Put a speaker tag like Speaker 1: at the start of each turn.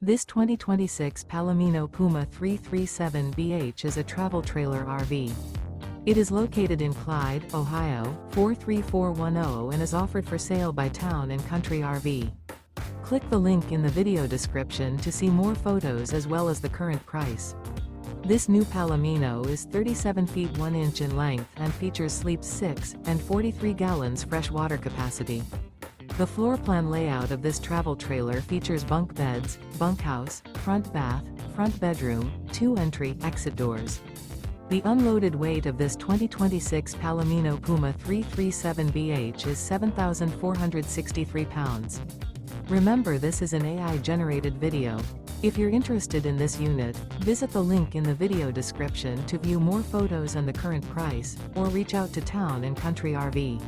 Speaker 1: This 2026 Palomino Puma 337BH is a travel trailer RV. It is located in Clyde, Ohio, 43410 and is offered for sale by Town & Country RV. Click the link in the video description to see more photos as well as the current price. This new Palomino is 37 feet 1 inch in length and features sleeps 6 and 43 gallons fresh water capacity. The floor plan layout of this travel trailer features bunk beds, bunkhouse, front bath, front bedroom, 2 entry/exit doors. The unloaded weight of this 2026 Palomino Puma 337BH is 7,463 pounds. Remember, this is an AI-generated video. If you're interested in this unit, visit the link in the video description to view more photos and the current price, or reach out to Town & Country RV.